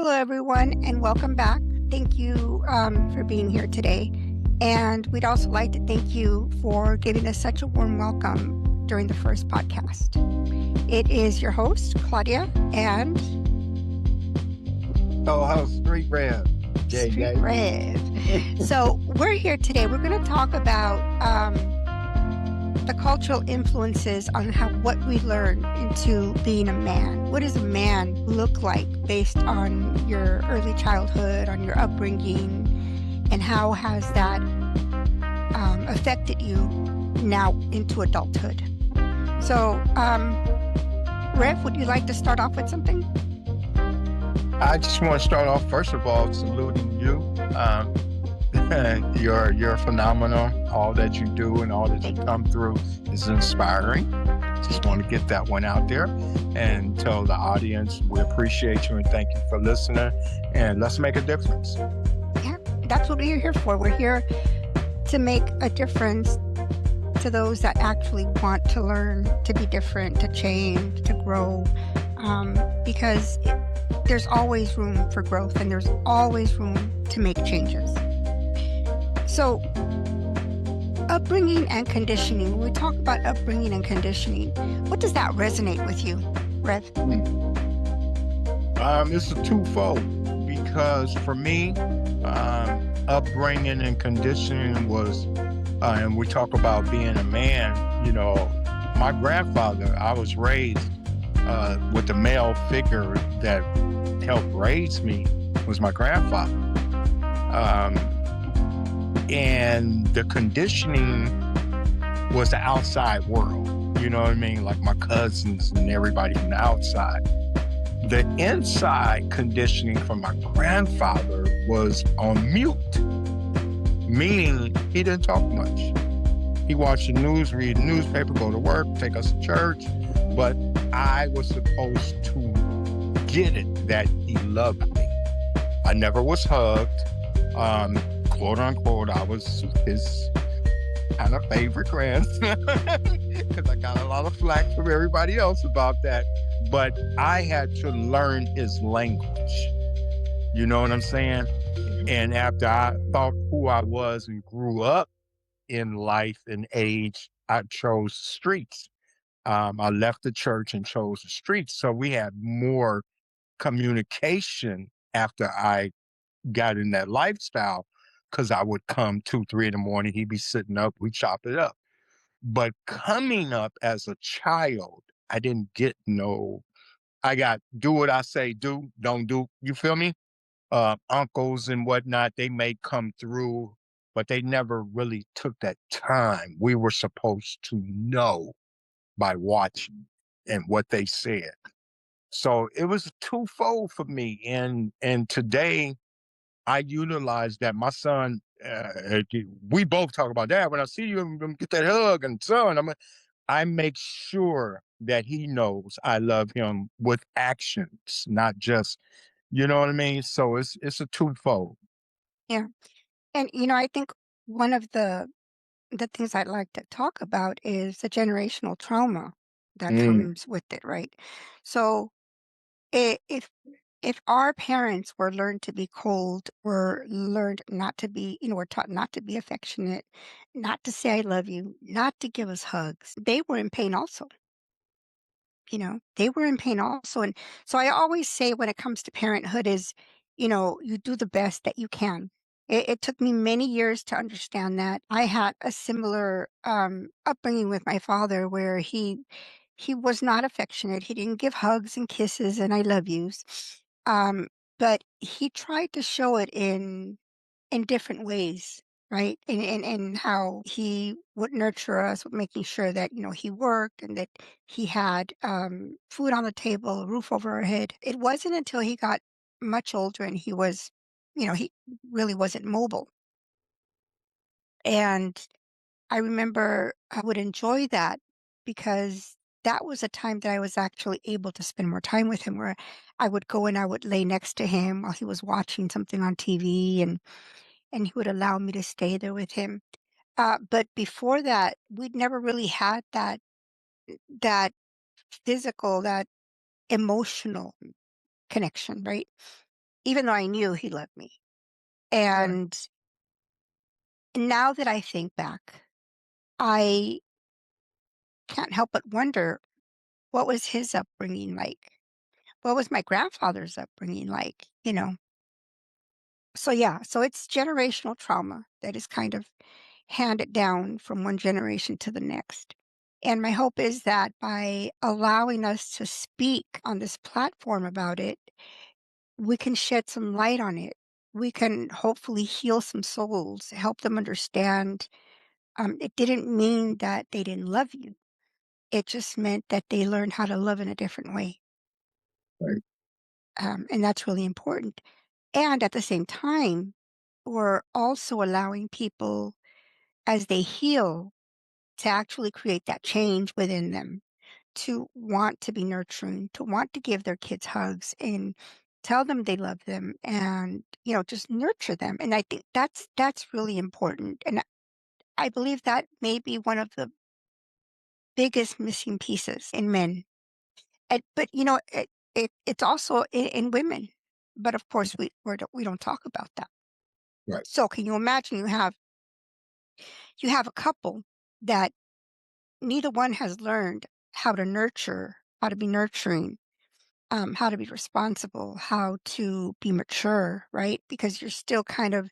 Hello, everyone, and welcome back. Thank you for being here today. And we'd also like to thank you for giving us such a warm welcome during the first podcast. It is your host, Claudia, and Street Rev. Street Rev. So we're here today. We're going to talk about the cultural influences on what we learn into being a man. What does a man look like based on your early childhood, on your upbringing, and how has that affected you now into adulthood? So, Rev, would you like to start off with something? I just want to start off, first of all, saluting you. You're phenomenal. All that you do and all that you come through is inspiring. Just want to get that one out there and tell the audience we appreciate you and thank you for listening. And let's make a difference. Yeah, that's what we're here for. We're here to make a difference to those that actually want to learn, to be different, to change, to grow, because there's always room for growth and there's always room to make changes. So, upbringing and conditioning. When we talk about upbringing and conditioning, what does that resonate with you, Rev? It's a twofold because for me, upbringing and conditioning was, and we talk about being a man, my grandfather, I was raised with the male figure that helped raise me was my grandfather. And the conditioning was the outside world, you know what I mean? Like my cousins and everybody from the outside. The inside conditioning from my grandfather was on mute, meaning he didn't talk much. He watched the news, read the newspaper, go to work, take us to church, but I was supposed to get it that he loved me. I never was hugged. Quote unquote, I was his kind of favorite grandson because I got a lot of flack from everybody else about that. But I had to learn his language. You know what I'm saying? And after I thought who I was and grew up in life and age, I chose streets. I left the church and chose the streets. So we had more communication after I got in that lifestyle because I would come 2, 3 in the morning. He'd be sitting up. We chop it up. But coming up as a child, I didn't get I got do what I say, do, don't do. You feel me? Uncles and whatnot, they may come through, but they never really took that time. We were supposed to know by watching and what they said. So it was twofold for me. And today I utilize that. My son, we both talk about that. When I see you, I'm gonna get that hug and son, I make sure that he knows I love him with actions, not just, you know what I mean? So it's a twofold. Yeah. And, I think one of the things I'd like to talk about is the generational trauma that Mm, comes with it, right? So if our parents were learned to be cold, were learned not to be, were taught not to be affectionate, not to say I love you, not to give us hugs, they were in pain also. They were in pain also. And so I always say when it comes to parenthood is, you do the best that you can. It took me many years to understand that. I had a similar upbringing with my father where he was not affectionate. He didn't give hugs and kisses and I love yous. Um, but he tried to show it in different ways, right? And how he would nurture us with making sure that, he worked and that he had food on the table, a roof over our head. It wasn't until he got much older and he really wasn't mobile. And I remember I would enjoy that because that was a time that I was actually able to spend more time with him where I would go and I would lay next to him while he was watching something on TV and he would allow me to stay there with him. But before that, we'd never really had that physical, that emotional connection, right? even though I knew he loved me. Right. And now that I think back, I can't help but wonder, what was his upbringing like? What was my grandfather's upbringing like, you know? So, yeah, so it's generational trauma that is kind of handed down from one generation to the next. And my hope is that by allowing us to speak on this platform about it, we can shed some light on it. We can hopefully heal some souls, help them understand, it didn't mean that they didn't love you. It just meant that they learned how to love in a different way. Right. And that's really important. And at the same time, we're also allowing people, as they heal, to actually create that change within them, to want to be nurturing, to want to give their kids hugs and tell them they love them and, just nurture them. And I think that's really important. And I believe that may be one of the biggest missing pieces in men. But it's also in women. But of course we don't talk about that. Right. So can you imagine, you have a couple that neither one has learned how to nurture, how to be nurturing, how to be responsible, how to be mature, right? Because you're still kind of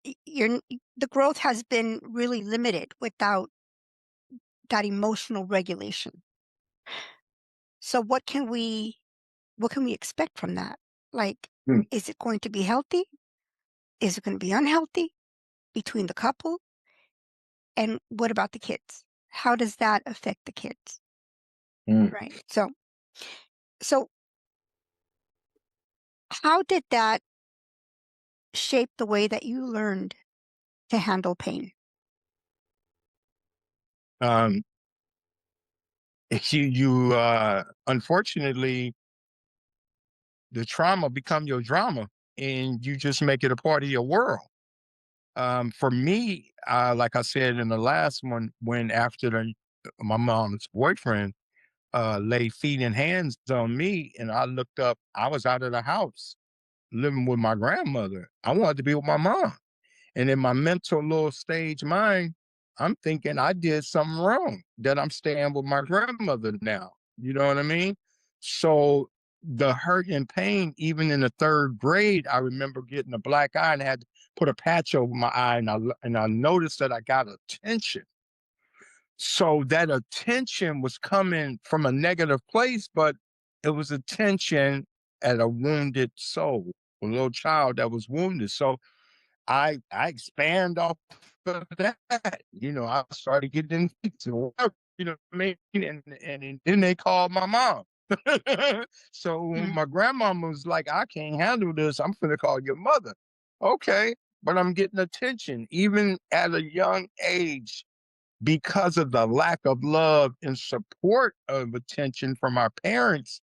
the growth has been really limited without that emotional regulation. So what can we expect from that? Like, Mm, is it going to be healthy? Is it going to be unhealthy between the couple? And what about the kids? How does that affect the kids? mm. Right. So how did that shape the way that you learned to handle pain? Um, unfortunately, the trauma become your drama, and you just make it a part of your world. For me, like I said in the last one, when after my mom's boyfriend laid feet and hands on me, and I looked up, I was out of the house living with my grandmother. I wanted to be with my mom. And in my mental little stage mind, I'm thinking I did something wrong, that I'm staying with my grandmother now. You know what I mean? So the hurt and pain, even in the third grade, I remember getting a black eye and had to put a patch over my eye, and I noticed that I got attention. So that attention was coming from a negative place, but it was attention at a wounded soul, a little child that was wounded. So I expand off of that. I started getting into whatever, what I mean? And then they called my mom. So when Mm, my grandmama was like, I can't handle this, I'm gonna call your mother. Okay. But I'm getting attention, even at a young age, because of the lack of love and support of attention from our parents.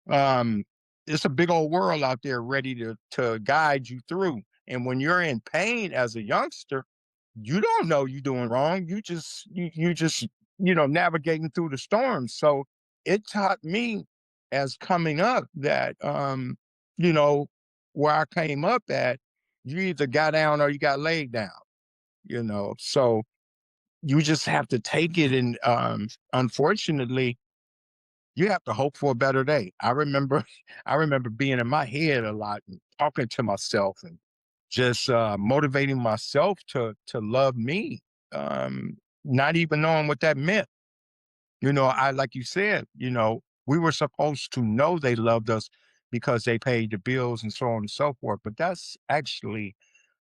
um, it's a big old world out there ready to guide you through. And when you're in pain as a youngster, you don't know you're doing wrong. You just navigating through the storm. So it taught me as coming up that you know, where I came up at, you either got down or you got laid down. So you just have to take it, and unfortunately you have to hope for a better day. I remember being in my head a lot and talking to myself and just motivating myself to love me, not even knowing what that meant. mm, I like you said, we were supposed to know they loved us because they paid the bills and so on and so forth, but that's actually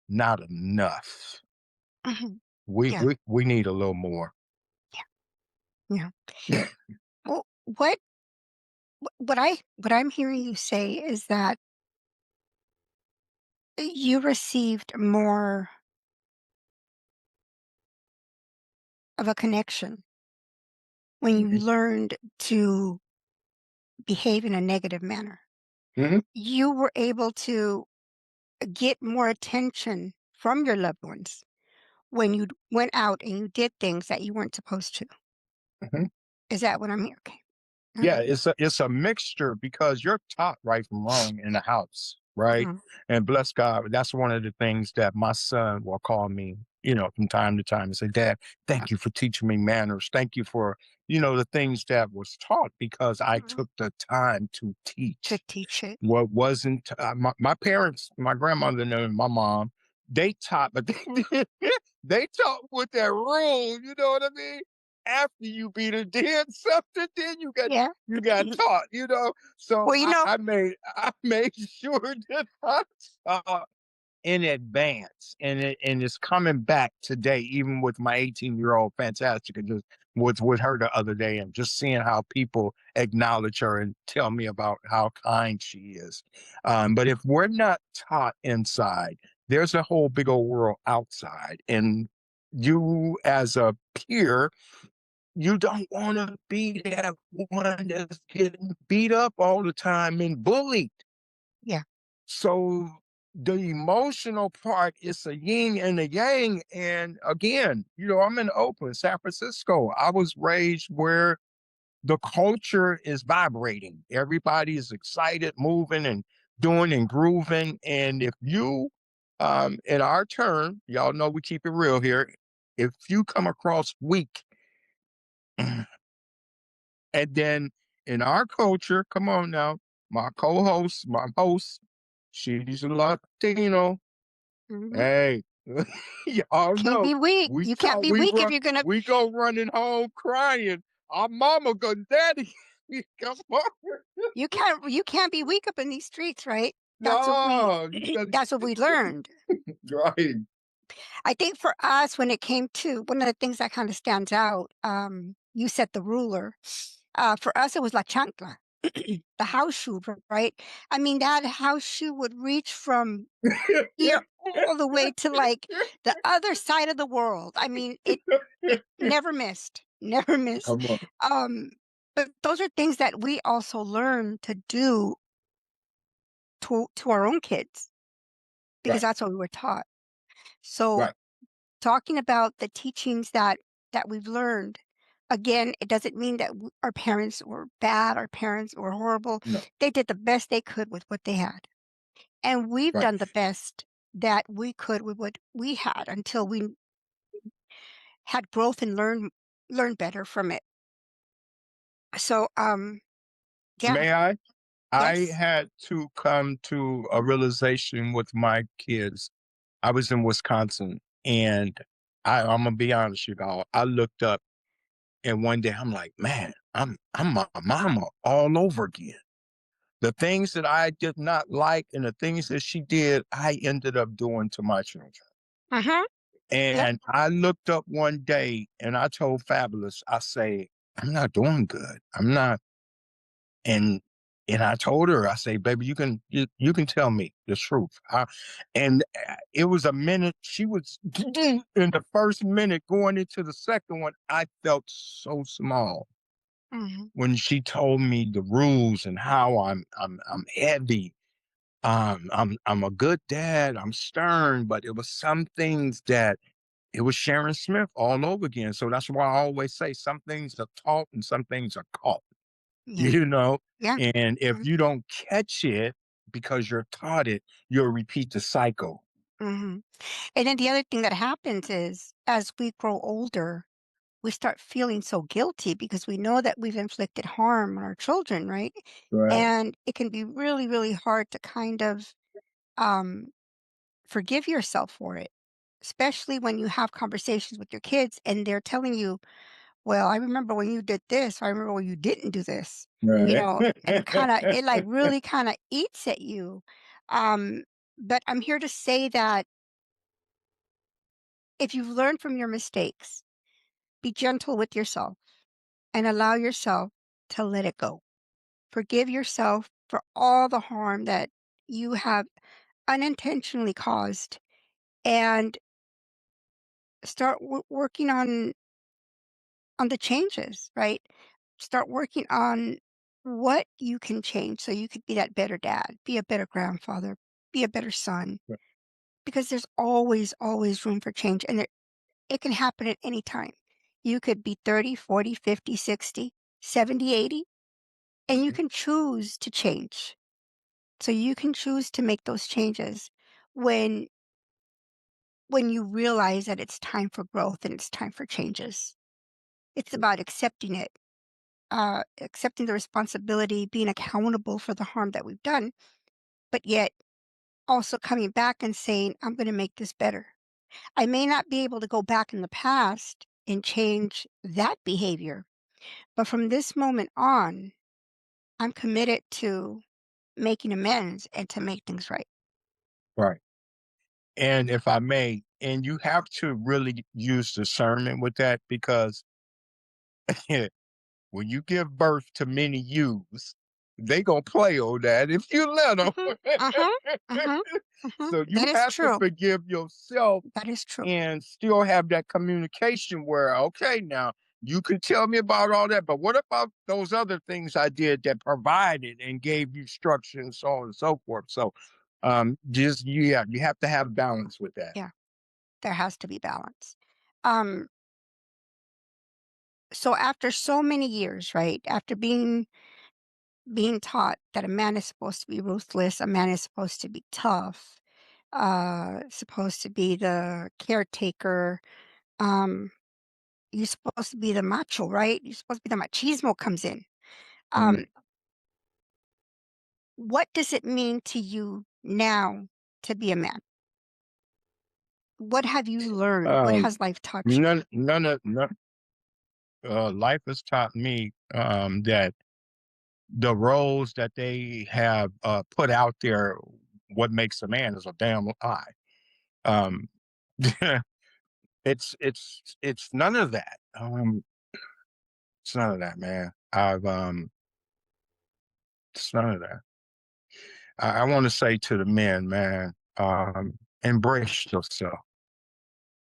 not enough. mhm. We Yeah, we we need a little more. yeah, yeah. Well, what I'm hearing you say is that you received more of a connection when you Mhm, learned to behave in a negative manner. mhm, You were able to get more attention from your loved ones when you went out and you did things that you weren't supposed to. mhm. Is that what I'm hearing? Okay. Yeah, Alright. it's a mixture because you're taught right from wrong in the house. right? Mhm. And bless God, that's one of the things that my son will call me, from time to time and say, Dad, thank you for teaching me manners. Thank you for, the things that was taught because I Mhm. took the time to To teach. teach it. What wasn't my parents, my grandmother and my mom, they taught, but they taught with that rule, you know what I mean? After you beat a did something, then Yeah. you got taught, you know. So Well, I made sure that I taught in advance, and it's coming back today, even with my 18-year-old. Fantastic. I just was with her the other day and just seeing how people acknowledge her and tell me about how kind she is. But if we're not taught inside, there's a whole big old world outside, and you as a peer, you don't want to be that one that's getting beat up all the time and bullied. yeah. So the emotional part is a yin and a yang. And again, I'm in Oakland, San Francisco. I was raised where the culture is vibrating. Everybody is excited, moving and doing and grooving. And if you, in our term, y'all know we keep it real here. If you come across weak, and then in our culture, come on now, my co-host, my host, she's a Latino. Mhm. Hey, y'all Can't know be weak. we You can't talk, be we weak if run, you're gonna we go running home crying. Our mama go, Daddy, come on. you can't be weak up in these streets, right? That's what we No, you got that's what we learned. right, I think for us, when it came to one of the things that kind of stands out, you said the ruler. For us, it was la chancla, the house shoe, right? I mean, that house shoe would reach from yeah, here all the way to like the other side of the world. I mean, it never missed, never missed. come on, Um, but those are things that we also learn to do to our own kids because right, that's what we were taught. So right, talking about the teachings that we've learned, again, it doesn't mean that our parents were bad, our parents were horrible. no, They did the best they could with what they had, and we've right. done the best that we could with what we had until we had growth and learn better from it. So, yeah, May I? I yes, had to come to a realization with my kids. I was in Wisconsin, and I'm gonna be honest, with y'all. I looked up, and one day I'm like, man, I'm my mama all over again. The things that I did not like and the things that she did, I ended up doing to my children. uh-huh, yep, And I looked up one day and I told Fabulous, I say, I'm not doing good. I'm not. And I told her, I say, baby, you can tell me the truth. And it was a minute. She was in the first minute going into the second one. I felt so small mhm, when she told me the rules and how I'm heavy. I'm a good dad. I'm stern, but it was some things that it was Sharon Smith all over again. So that's why I always say some things are taught and some things are caught. yeah, You know, yeah, and if mhm, you don't catch it because you're taught it, you'll repeat the cycle. mhm. And then the other thing that happens is as we grow older, we start feeling so guilty because we know that we've inflicted harm on our children, right? Right. And it can be really, really hard to kind of um, forgive yourself for it, especially when you have conversations with your kids and they're telling you, well, I remember when you did this, I remember when you didn't do this, Right. and it like really kind of eats at you. Um, but I'm here to say that if you've learned from your mistakes, be gentle with yourself and allow yourself to let it go. Forgive yourself for all the harm that you have unintentionally caused and start working on the changes, right? Start working on what you can change so you could be that better dad, be a better grandfather, be a better son, because there's always, always room for change. And it can happen at any time. You could be 30, 40, 50, 60, 70, 80, and you can choose to change. So you can choose to make those changes when you realize that it's time for growth and it's time for changes. It's about accepting it, accepting the responsibility, being accountable for the harm that we've done, but yet also coming back and saying, I'm going to make this better. I may not be able to go back in the past and change that behavior, but from this moment on, I'm committed to making amends and to make things right. Right. And if I may, and you have to really use discernment with that because when you give birth to many yous, they gonna play on that if you let them. Mhm, mhm, mhm, mhm. So you That is have to true. forgive yourself That is true. and still have that communication where, okay, now you can tell me about all that, but what about those other things I did that provided and gave you structure and so on and so forth. So just yeah, you have to have balance with that. Yeah, there has to be balance. Um, so after so many years, right? After being taught that a man is supposed to be ruthless, a man is supposed to be tough, supposed to be the caretaker, um, you're supposed to be the macho, right? You're supposed to be the machismo comes in. Mhm. Um, what does it mean to you now to be a man? What have you learned? What Um, has life taught you? none of none, life has taught me that the roles that they have put out there, what makes a man is a damn lie. Um, it's none of that. It's none of that, man. It's none of that. I want to say to the men, man, embrace yourself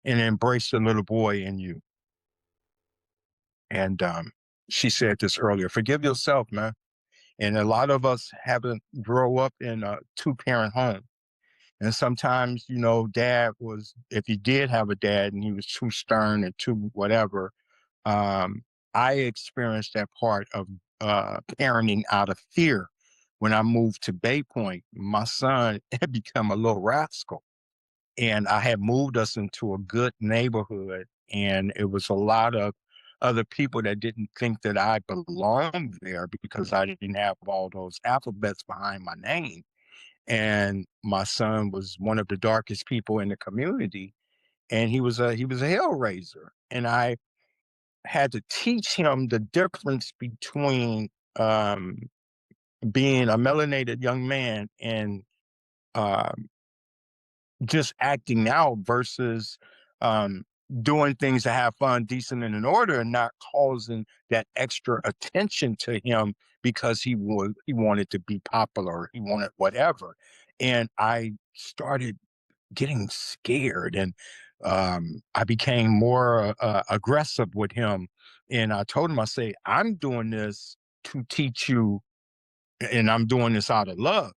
and embrace the little boy in you. And she said this earlier. Forgive yourself, man. And a lot of us haven't grow up in a two-parent home. And sometimes, dad was, if he did have a dad and he was too stern and too whatever, um, I experienced that part of parenting out of fear. When I moved to Bay Point, my son had become a little rascal. And I had moved us into a good neighborhood. And it was a lot of other people that didn't think that I belonged there because I didn't have all those alphabets behind my name. And my son was one of the darkest people in the community, and he was a hellraiser. And I had to teach him the difference between being a melanated young man and um, just acting out versus um, doing things to have fun, decent, and in order, and not causing that extra attention to him because he wanted to be popular, he wanted whatever. And I started getting scared, and I became more aggressive with him. And I told him, I say, I'm doing this to teach you, and I'm doing this out of love.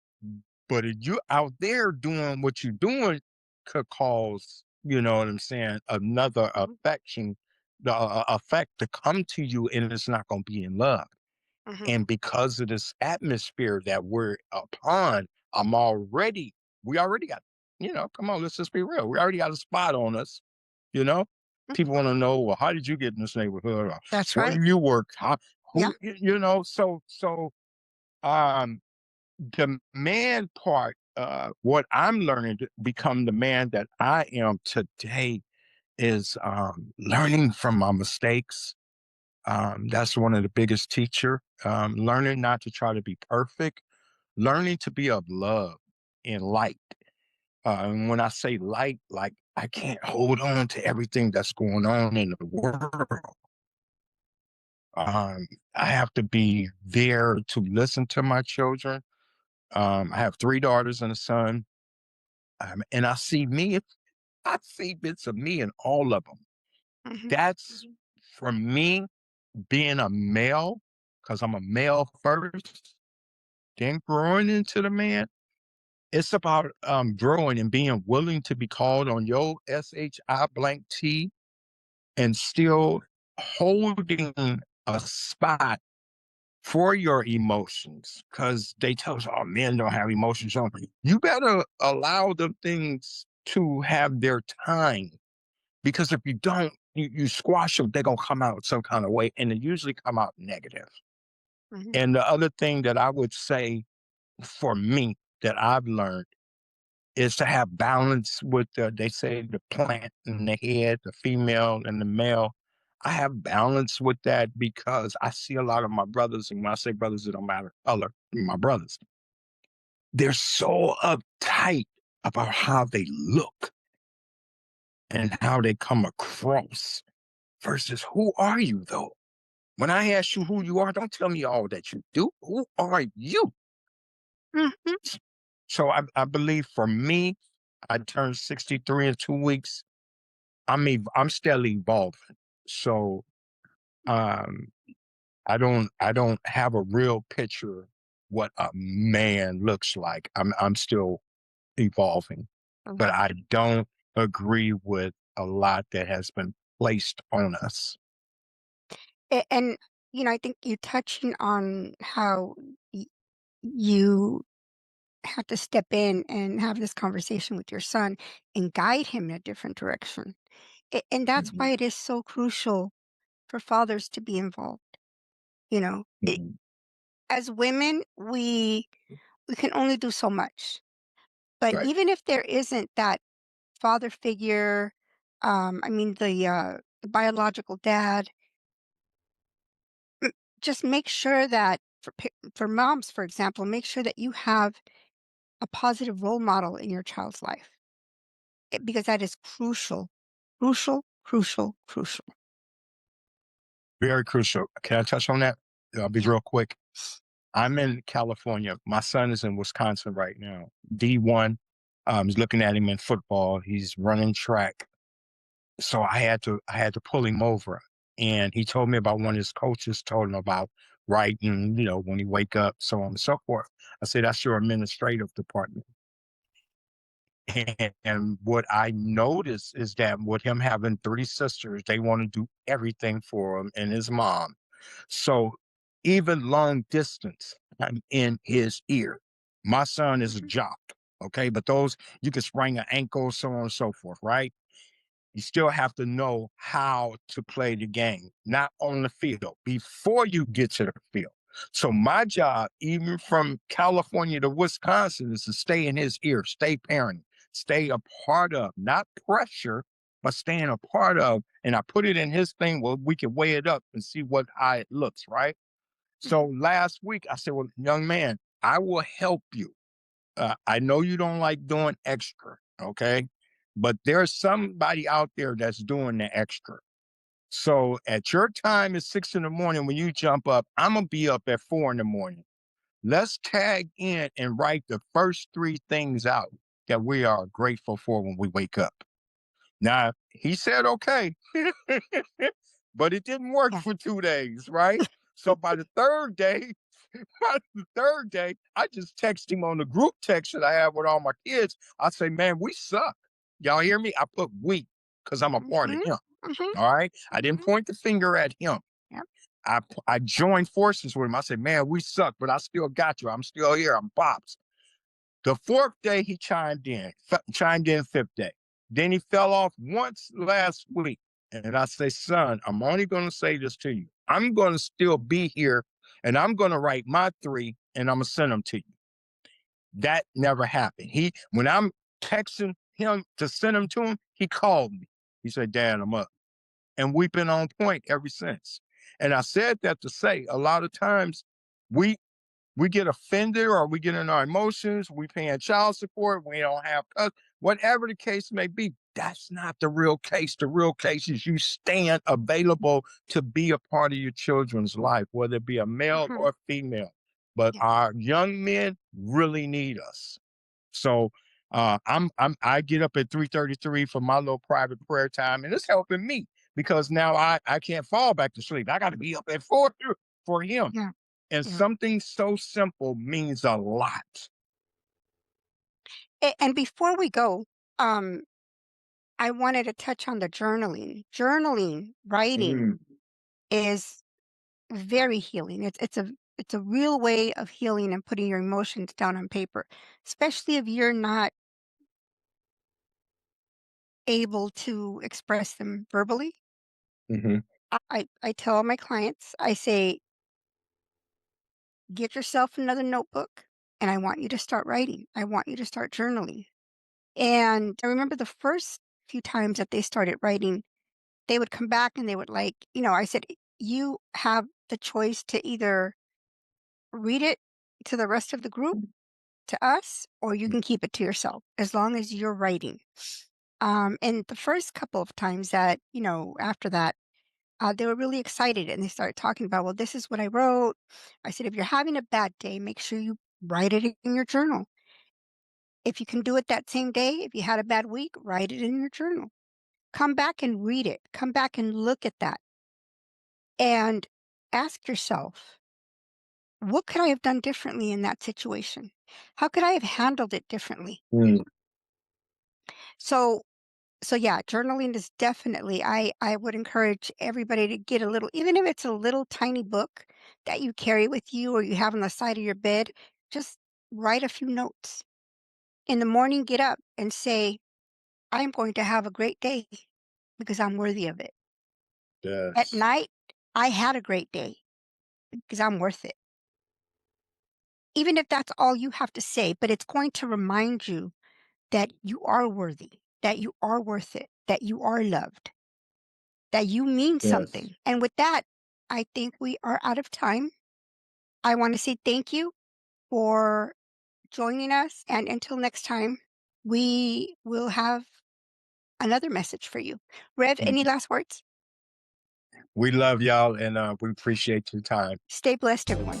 But if you out there doing what you're doing could cause, you know what I'm saying, another affection, the effect to come to you, and it's not going to be in love. Mhm, And because of this atmosphere that we're upon, I'm already, we already got, come on, let's just be real. We already got a spot on us, you know? mhm. People want to know, well, how did you get in this neighborhood? Or That's where right. do you work? How, Yeah. um, the man part, what I'm learning to become the man that I am today is learning from my mistakes. That's one of the biggest teacher. Learning not to try to be perfect, learning to be of love and light. And when I say light, like I can't hold on to everything that's going on in the world. I have to be there to listen to my children. I have three daughters and a son, and I see bits of me in all of them. Mhm, That's for me being a male, because I'm a male first, then growing into the man. It's about growing and being willing to be called on your SHI blank T and still holding a spot for your emotions, because they tell us, "Oh, men don't have emotions." On you better allow the things to have their time, because if you don't, you squash them, they're gonna come out some kind of way, and they usually come out negative. Mhm, And the other thing that I would say for me that I've learned is to have balance with they say the plant and the head, the female and the male. I have balance with that because I see a lot of my brothers, and when I say brothers, it don't matter color, my brothers, they're so uptight about how they look and how they come across versus who are you though? When I ask you who mhm, you are, don't tell me all that you do. Who are you? mhm. So I believe for me, I turned 63 in 2 weeks. I'm still evolving. So um I don't have a real picture what a man looks like. I'm still evolving. But Right. I don't agree with a lot that has been placed on us. And, I think you touching on how y you have to step in and have this conversation with your son and guide him in a different direction. And that's why Mhm, it is so crucial for fathers to be involved, you know? mhm. As women, we can only do so much. But Right. even if there isn't that father figure, I mean, the biological dad, mm, just make sure that for moms, for example, make sure that you have a positive role model in your child's life, because that is crucial, crucial, crucial, crucial. Very crucial. Can I touch on that? I'll be Yeah. real quick. I'm in California. My son is in Wisconsin right now. D1. He's looking at him in football. He's running track. So I had to pull him over. And he told me about one of his coaches told him about writing, when he wake up, so on and so forth. I said, that's your administrative department. And what I noticed is that with him having three sisters, they want to do everything for him and his mom. So even long distance, I'm in his ear. My son is a Mhm, jock. Okay. But those, you can sprain an ankle, so on and so forth, right? You still have to know how to play the game, not on the field, before you get to the field. So my job, even from California to Wisconsin, is to stay in his ear, stay parenting, stay a part of, not pressure, but staying a part of. And I put it in his thing where we can weigh it up and see how it looks, right? So mhm, last week I said, well, young man, I will help you. I know you don't like doing extra, okay? But there's somebody out there that's doing the extra. So at your time at 6 in the morning when you jump up, I'm gonna be up at 4 in the morning. Let's tag in and write the first three things out that we are grateful for when we wake up. Now he said okay, but it didn't work yeah. for 2 days, right? So by the third day, by the third day, I just text him on the group text that I have with all my kids. I say, man, we suck. Y'all hear me? I put we because I'm a part of Mhm, him. mhm, All right. I didn't mhm. point the finger at him. Yep. I joined forces with him. I said, man, we suck, but I still got you. I'm still here. I'm Pops. The fourth day he chimed in fifth day. Then he fell off once last week. And I say, son, I'm only going to say this to you. I'm going to still be here and I'm going to write my three and I'm going to send them to you. That never happened. When I'm texting him to send them to him, he called me. He said, Dad, I'm up. And we've been on point ever since. And I said that to say a lot of times we we get offended or we get in our emotions, we paying child support, we don't have whatever the case may be. That's not the real case. The real case is you stand available to be a part of your children's life, whether it be a male Mhm. or female. But Yeah. our young men really need us. So I get up at 3:33 for my little private prayer time, and it's helping me because now I can't fall back to sleep. I got to be up at 4 for him. Yeah. And Yeah. something so simple means a lot. And before we go, um, I wanted to touch on the journaling. Journaling, writing Mm, is very healing. It's a real way of healing and putting your emotions down on paper, especially if you're not able to express them verbally. Mhm. I tell all my clients, I say, get yourself another notebook and I want you to start writing. I want you to start journaling. And I remember the first few times that they started writing, they would come back and they would like, I said, you have the choice to either read it to the rest of the group, to us, or you can keep it to yourself as long as you're writing. And the first couple of times that, after that, they were really excited and they started talking about, well, this is what I wrote. I said, if you're having a bad day, make sure you write it in your journal. If you can do it that same day, if you had a bad week, write it in your journal. Come back and read it. Come back and look at that and ask yourself, what could I have done differently in that situation? How could I have handled it differently? Mm. So So yeah, journaling is definitely I would encourage everybody to get a little, even if it's a little tiny book that you carry with you or you have on the side of your bed, just write a few notes. In the morning, get up and say, I am going to have a great day because I'm worthy of it. At Yes. night, I had a great day because I'm worth it. Even if that's all you have to say, but it's going to remind you that you are worthy, that you are worth it, that you are loved, that you mean Yes. something. And with that, I think we are out of time. I want to say thank you for joining us. And until next time, we will have another message for you. Rev, any Mhm. last words? We love y'all and we appreciate your time. Stay blessed, everyone.